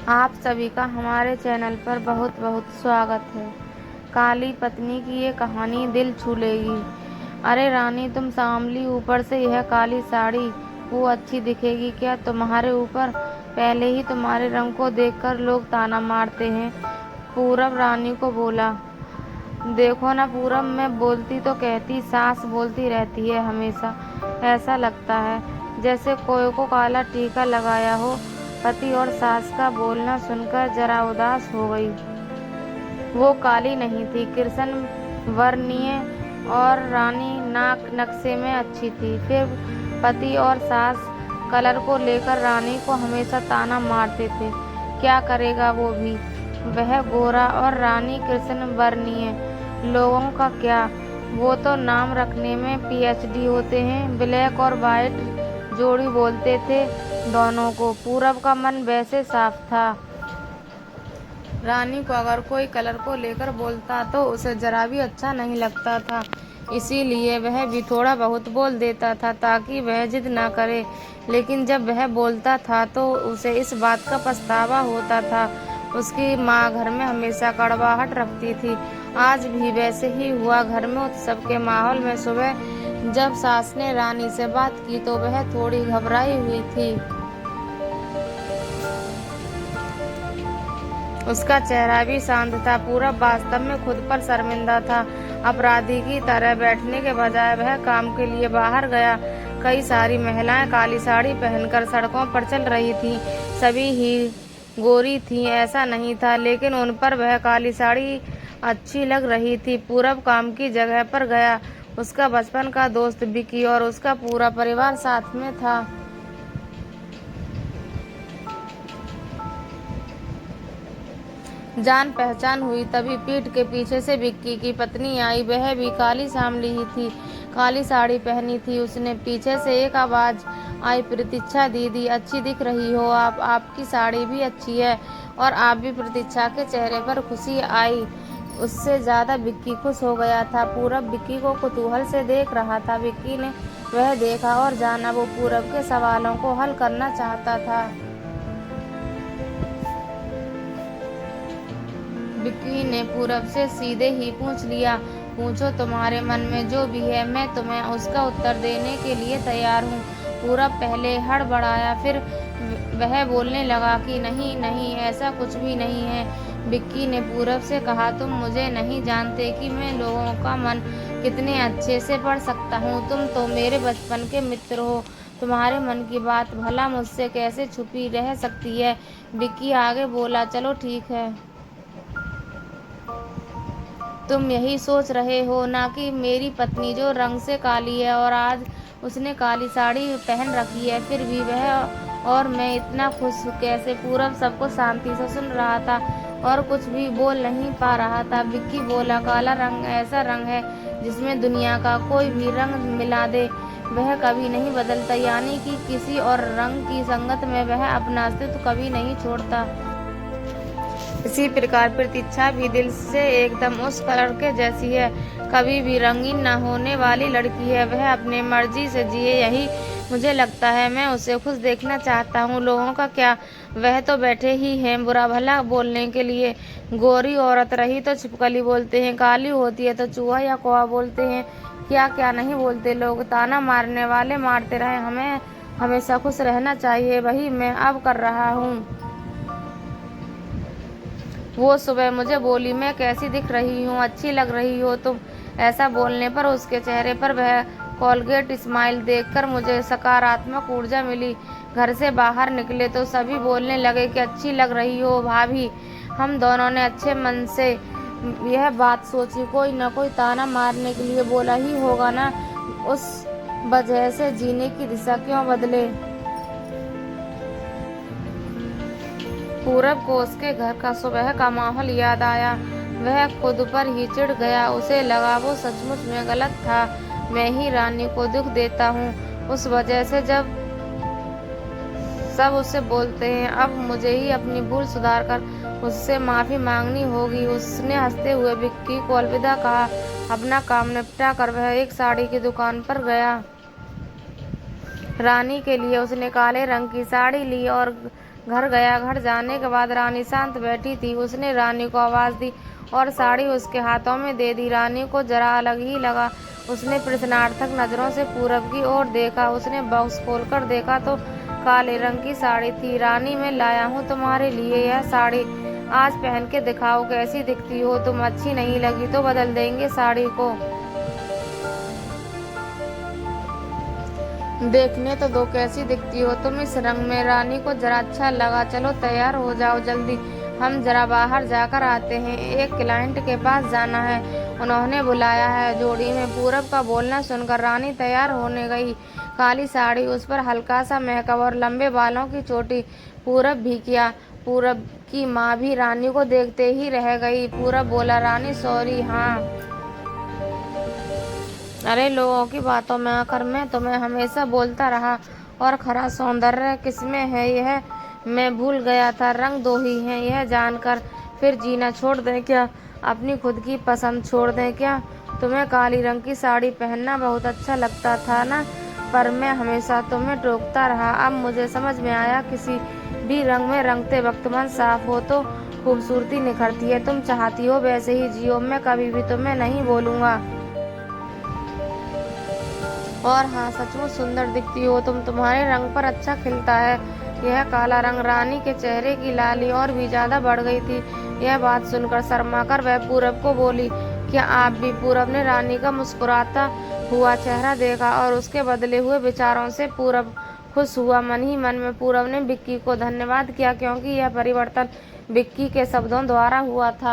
आप सभी का हमारे चैनल पर बहुत बहुत स्वागत है। काली पत्नी की ये कहानी दिल छू लेगी। अरे रानी, तुम सांवली, ऊपर से यह काली साड़ी वो अच्छी दिखेगी क्या तुम्हारे ऊपर? पहले ही तुम्हारे रंग को देखकर लोग ताना मारते हैं। पूरब रानी को बोला। देखो ना पूरब, मैं बोलती तो कहती, सास बोलती रहती है हमेशा। ऐसा लगता है जैसे कोई को काला टीका लगाया हो। पति और सास का बोलना सुनकर जरा उदास हो गई। वो काली नहीं थी, कृष्ण वर्णीय और रानी नाक नक्शे में अच्छी थी। फिर पति और सास कलर को लेकर रानी को हमेशा ताना मारते थे। क्या करेगा वो भी, वह गोरा और रानी कृष्ण वर्णीय। लोगों का क्या, वो तो नाम रखने में पीएचडी होते हैं। ब्लैक और वाइट जोड़ी बोलते थे दोनों को। पूरब का मन वैसे साफ था। रानी को अगर कोई कलर को लेकर बोलता तो उसे जरा भी अच्छा नहीं लगता था। इसीलिए वह भी थोड़ा बहुत बोल देता था ताकि वह जिद ना करे। लेकिन जब वह बोलता था तो उसे इस बात का पछतावा होता था। उसकी माँ घर में हमेशा कड़वाहट रखती थी। आज भी वैसे ही हुआ। घर में उत्सव के माहौल में सुबह जब सास ने रानी से बात की तो वह थोड़ी घबराई हुई थी। उसका चेहरा भी शांत था। पूरब वास्तव में खुद पर शर्मिंदा था। अपराधी की तरह बैठने के बजाय वह काम के लिए बाहर गया। कई सारी महिलाएं काली साड़ी पहनकर सड़कों पर चल रही थीं। सभी ही गोरी थीं ऐसा नहीं था, लेकिन उन पर वह काली साड़ी अच्छी लग रही थी। पूरब काम की जगह पर गया। उसका बचपन का दोस्त विकी और उसका पूरा परिवार साथ में था। जान पहचान हुई तभी पीठ के पीछे से विक्की की पत्नी आई। वह भी काली सांवली ही थी, काली साड़ी पहनी थी उसने। पीछे से एक आवाज आई, प्रतीक्षा दीदी, अच्छी दिख रही हो आप। आपकी साड़ी भी अच्छी है और आप भी। प्रतीक्षा के चेहरे पर खुशी आई। उससे ज्यादा विक्की खुश हो गया था। पूरब विक्की को कुतूहल से देख रहा था। विक्की ने वह देखा और जाना वो पूरब के सवालों को हल करना चाहता था। विक्की ने पूरब से सीधे ही पूछ लिया, पूछो तुम्हारे मन में जो भी है, मैं तुम्हें उसका उत्तर देने के लिए तैयार हूँ। पूरब पहले हड़बड़ाया, फिर वह बोलने लगा कि नहीं नहीं, ऐसा कुछ भी नहीं है। विक्की ने पूरब से कहा, तुम मुझे नहीं जानते कि मैं लोगों का मन कितने अच्छे से पढ़ सकता हूँ। तुम तो मेरे बचपन के मित्र हो। तुम्हारे मन की बात भला मुझसे कैसे छुपी रह सकती है। विक्की आगे बोला, चलो ठीक है, तुम यही सोच रहे हो ना कि मेरी पत्नी जो रंग से काली है और आज उसने काली साड़ी पहन रखी है, फिर भी वह और मैं इतना खुश कैसे। पूरब सबको शांति से सुन रहा था और कुछ भी बोल नहीं पा रहा था। विक्की बोला, काला रंग ऐसा रंग है जिसमें दुनिया का कोई भी रंग मिला दे वह कभी नहीं बदलता, यानी कि किसी और रंग की संगत में वह अपना अस्तित्व कभी नहीं छोड़ता। इसी प्रकार प्रतीक्षा भी दिल से एकदम उस कलर के जैसी है, कभी भी रंगीन न होने वाली लड़की है। वह अपने मर्जी से जिए, यही मुझे लगता है। मैं उसे खुश देखना चाहता हूँ। लोगों का क्या, वह तो बैठे ही हैं बुरा भला बोलने के लिए। गोरी औरत रही तो छिपकली बोलते हैं, काली होती है तो चूहा या कौवा बोलते हैं। क्या क्या नहीं बोलते लोग। ताना मारने वाले मारते रहे, हमें हमेशा खुश रहना चाहिए, वही मैं अब कर रहा हूँ। वो सुबह मुझे बोली, मैं कैसी दिख रही हूँ, अच्छी लग रही हो तुम। ऐसा बोलने पर उसके चेहरे पर वह कोलगेट स्माइल देखकर मुझे सकारात्मक ऊर्जा मिली। घर से बाहर निकले तो सभी बोलने लगे कि अच्छी लग रही हो भाभी। हम दोनों ने अच्छे मन से यह बात सोची, कोई न कोई ताना मारने के लिए बोला ही होगा ना, उस वजह से जीने की दिशा क्यों बदले। पूरब को उसके घर का सुबह का माहौल याद आया। वह खुद पर ही चिढ़ गया। उसे लगा वो सचमुच में गलत था। मैं ही रानी को दुख देता हूँ उस वजह से, जब सब उससे बोलते हैं। अब मुझे ही अपनी भूल सुधार कर उससे माफी मांगनी होगी। उसने हंसते हुए विक्की को अलविदा कहा। अपना काम निपटा कर वह एक साड़ी की दुकान पर गया। रानी के लिए उसने काले रंग की साड़ी ली और घर गया। घर जाने के बाद रानी शांत बैठी थी। उसने रानी को आवाज दी और साड़ी उसके हाथों में दे दी। रानी को जरा अलग ही लगा। उसने प्रश्नार्थक नजरों से पूरब की ओर देखा। उसने बॉक्स खोलकर देखा तो काले रंग की साड़ी थी। रानी, मैं लाया हूँ तुम्हारे लिए यह साड़ी, आज पहन के दिखाओ कैसी दिखती हो तुम। अच्छी नहीं लगी तो बदल देंगे साड़ी को। देखने तो दो कैसी दिखती हो तुम इस रंग में। रानी को जरा अच्छा लगा। चलो तैयार हो जाओ जल्दी, हम जरा बाहर जाकर आते हैं, एक क्लाइंट के पास जाना है, उन्होंने बुलाया है। जोड़ी में पूरब का बोलना सुनकर रानी तैयार होने गई। काली साड़ी, उस पर हल्का सा मेकअप और लंबे बालों की चोटी। पूरब भी क्या, पूरब की माँ भी रानी को देखते ही रह गई। पूरब बोला, रानी सॉरी। हाँ, अरे लोगों की बातों में आकर मैं तुम्हें हमेशा बोलता रहा, और खरा सौंदर्य किसमें है यह मैं भूल गया था। रंग दो ही हैं यह जानकर फिर जीना छोड़ दें क्या, अपनी खुद की पसंद छोड़ दें क्या। तुम्हें काली रंग की साड़ी पहनना बहुत अच्छा लगता था ना, पर मैं हमेशा तुम्हें टोकता रहा। अब मुझे समझ में आया, किसी भी रंग में रंगते वक्त मन साफ हो तो खूबसूरती निखरती है। तुम चाहती हो वैसे ही जियो, मैं कभी भी तुम्हें नहीं बोलूँगा। और हाँ, सचमुच सुंदर दिखती हो तुम, तुम्हारे रंग पर अच्छा खिलता है यह काला रंग। रानी के चेहरे की लाली और भी ज्यादा बढ़ गई थी। यह बात सुनकर शर्माकर वह पूरब को बोली, क्या आप भी। पूरब ने रानी का मुस्कुराता हुआ चेहरा देखा और उसके बदले हुए विचारों से पूरब खुश हुआ। मन ही मन में पूरब ने विक्की को धन्यवाद किया, क्योंकि यह परिवर्तन विक्की के शब्दों द्वारा हुआ था।